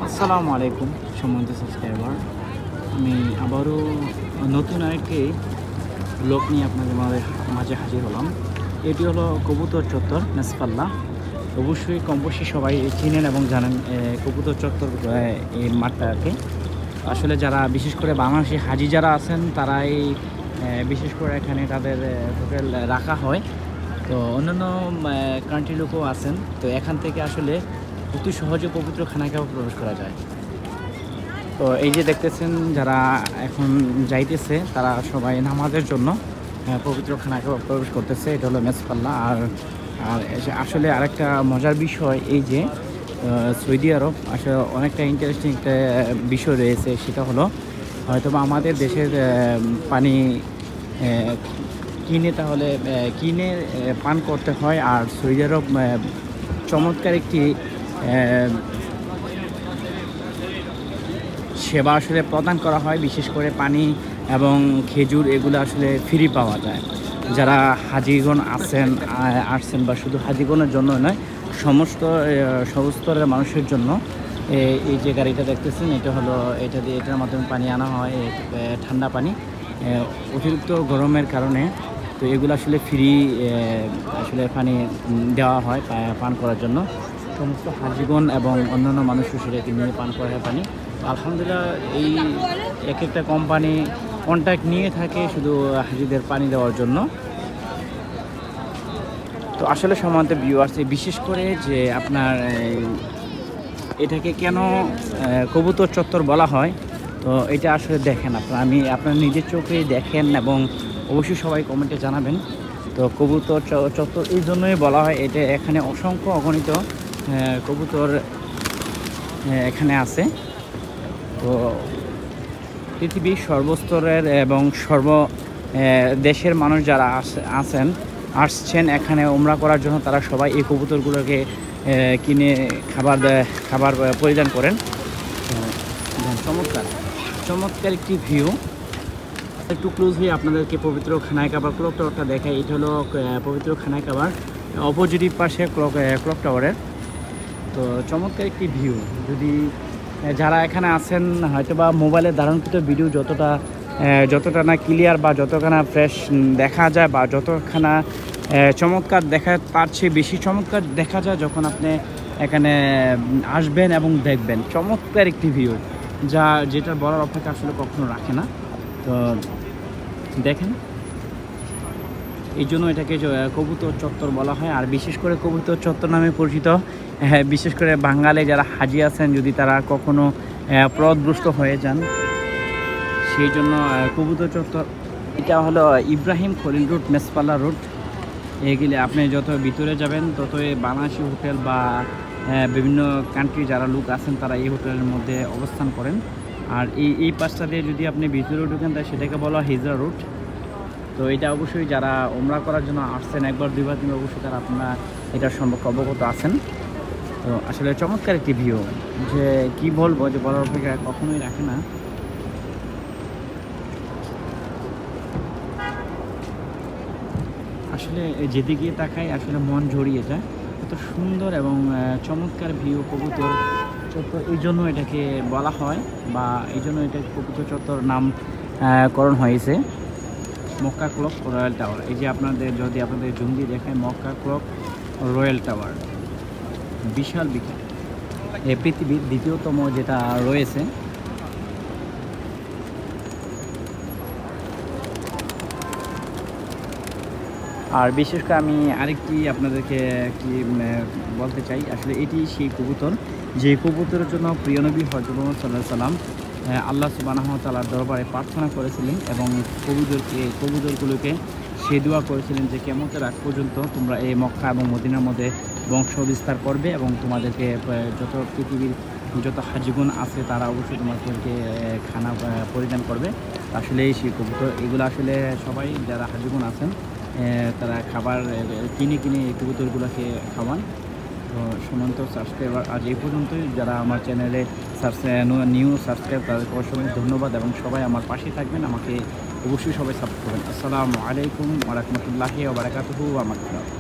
আসসালামু আলাইকুম সম্মানিত সাবস্ক্রাইবার। আমি আবারও নতুন আরেকটি ব্লগ নিয়ে আপনাদের মাঝে হাজির হলাম। এটি হলো কবুতর চত্বর মেসপাল্লা। অবশ্যই কম বেশি সবাই চিনেন এবং জানেন কবুতর চত্বর এই মাঠটাকে। আসলে যারা বিশেষ করে বাংলাদেশি হাজি যারা আছেন তারাই বিশেষ করে এখানে তাদের হোটেল রাখা হয়। তো অন্যান্য কান্ট্রি লোকও আছেন। তো এখান থেকে আসলে অতি সহজে পবিত্র খানাকাবাব প্রবেশ করা যায়। তো এই যে দেখতেছেন যারা এখন যাইতেছে তারা সবাই নামাজের জন্য পবিত্র খানাকাবাব প্রবেশ করতেছে। এটা হলো মেসপাল্লা। আর আসলে আরেকটা মজার বিষয় এই যে সৌদি আরব আসলে অনেকটা ইন্টারেস্টিং একটা বিষয় রয়েছে। সেটা হলো হয়তো আমাদের দেশের পানি কিনে পান করতে হয়, আর সৌদি আরব চমৎকার একটি সেবা আসলে প্রদান করা হয়। বিশেষ করে পানি এবং খেজুর এগুলো আসলে ফ্রি পাওয়া যায়। যারা হাজিগণ আসছেন বা শুধু হাজিগণের জন্য নয়, সমস্ত স্তরের মানুষের জন্য এই যে গাড়িটা দেখতেছেন এটার মাধ্যমে পানি আনা হয়, ঠান্ডা পানি অতিরিক্ত গরমের কারণে। তো এগুলো আসলে ফ্রি আসলে পানি দেওয়া হয় পান করার জন্য। সমস্ত হাজিগণ এবং অন্যান্য মানুষও সেটাকে নিয়ে পান করা হয় পানি। আলহামদুলিল্লাহ এই এক একটা কোম্পানি কন্ট্যাক্ট নিয়ে থাকে শুধু হাজিদের পানি দেওয়ার জন্য। তো আসলে সম্মানিত ভিউয়ার্স, বিশেষ করে যে আপনার এটাকে কেন কবুতর চত্বর বলা হয়, তো এটা আসলে দেখেন আমি আপনার নিজের চোখেই দেখেন এবং অবশ্যই সবাই কমেন্টে জানাবেন। তো কবুতর চত্বর এই জন্যই বলা হয়, এটা এখানে অসংখ্য অগণিত কবুতর এখানে আছে। তো পৃথিবীর সর্বস্তরের এবং দেশের মানুষ যারা আসছেন এখানে উমরা করার জন্য, তারা সবাই এই কবুতরগুলোকে কিনে খাবার পরিধান করেন। চমৎকার একটি ভিউ। একটু ক্লোজ হয়ে আপনাদেরকে পবিত্র খানাকাবার ক্লক টাওয়ারটা দেখাই। এটা হলো পবিত্র খানাকাবার অপোজিট পাশে ক্লক টাওয়ারের। তো চমৎকার একটি ভিউ। যদি যারা এখানে আছেন হয়তো বা মোবাইলে ধারণকৃত ভিডিও যতটা না ক্লিয়ার বা যতখানা ফ্রেশ দেখা যায় বা যতখানা চমৎকার দেখা, তার চেয়ে বেশি চমৎকার দেখা যায় যখন আপনি এখানে আসবেন এবং দেখবেন। চমৎকার একটি ভিউ যেটা বলার অপেক্ষা আসলে কখনো রাখে না। তো দেখেন, এই জন্য এটাকে কবুতর চত্বর বলা হয়। আর বিশেষ করে কবুতর চত্বর নামে পরিচিত বিশেষ করে বাঙালি যারা হাজি আছেন, যদি তারা কখনো পথভ্রষ্ট হয়ে যান, সেই জন্য কবুতর চত্বর। এটা হলো ইব্রাহিম খলিল রুট, মেসপাল্লা রুট। এগুলি আপনি যত ভিতরে যাবেন ততই বাংলাদেশি হোটেল বা বিভিন্ন কান্ট্রি যারা লোক আছেন তারা এই হোটেলের মধ্যে অবস্থান করেন। আর এই পাশটা দিয়ে যদি আপনি ভিতরে ঢুকেন তাই সেটাকে বলা হিজরা রুট। তো এটা অবশ্যই যারা উমরা করার জন্য আসছেন একবার দুইবার তিনবার, অবশ্যই তারা আপনারা এটার সম্পর্কে অবগত আছেন। তো আসলে চমৎকার একটি ভিউ, যে কি বলবো, যে বলার অপেক্ষা কখনোই রাখে না। আসলে যেদিকে তাকাই আসলে মন জড়িয়ে যায়। এত সুন্দর এবং চমৎকার ভিউ কবুতর চত্বর, এই জন্য এটাকে বলা হয় বা এই জন্য এটা কবুতর চত্বর নামকরণ হয়েছে। Mecca clock royal tower. এই যে যদি আপনাদের জুম দিয়ে দেখায়, মক্কা ক্লক রয়্যাল টাওয়ার বিশাল পৃথিবীর দ্বিতীয়তম যেটা রয়েছে। আর বিশেষ করে আমি আরেকটি আপনাদেরকে কি বলতে চাই, আসলে এটি সেই কবুতর যে কবুতরের জন্য প্রিয় নবী হযরত মুহাম্মদ সাল্লাল্লাহু আলাইহি সাল্লাম আল্লাহ সুবহানাহু ওয়া তাআলার দরবারে প্রার্থনা করেছিলেন এবং কবুতরগুলোকে সে দোয়া করেছিলেন যে কিয়ামতের আগ পর্যন্ত তোমরা এই মক্কা এবং মদিনার মধ্যে বংশ বিস্তার করবে এবং তোমাদেরকে যত পৃথিবীর যত হাজিগুণ আছে তারা অবশ্যই তোমাদেরকে খানা পরিধান করবে। আসলে সেই কবুতর এগুলো আসলে সবাই যারা হাজিগুণ আছেন তারা খাবার কিনে এই কবুতরগুলোকে খাওয়ান। তো সম্মানিত সাবস্ক্রাইবার, আজ এই পর্যন্তই। যারা আমার চ্যানেলে নিউ সাবস্ক্রাইব তাদেরকে অসংখ্য ধন্যবাদ এবং সবাই আমার পাশে থাকবেন, আমাকে অবশ্যই সবাই সাপোর্ট করবেন। আসসালামু আলাইকুম ওয়া রাহমাতুল্লাহি ওয়া বারাকাতুহু ওয়া মাগফিরাতুহু।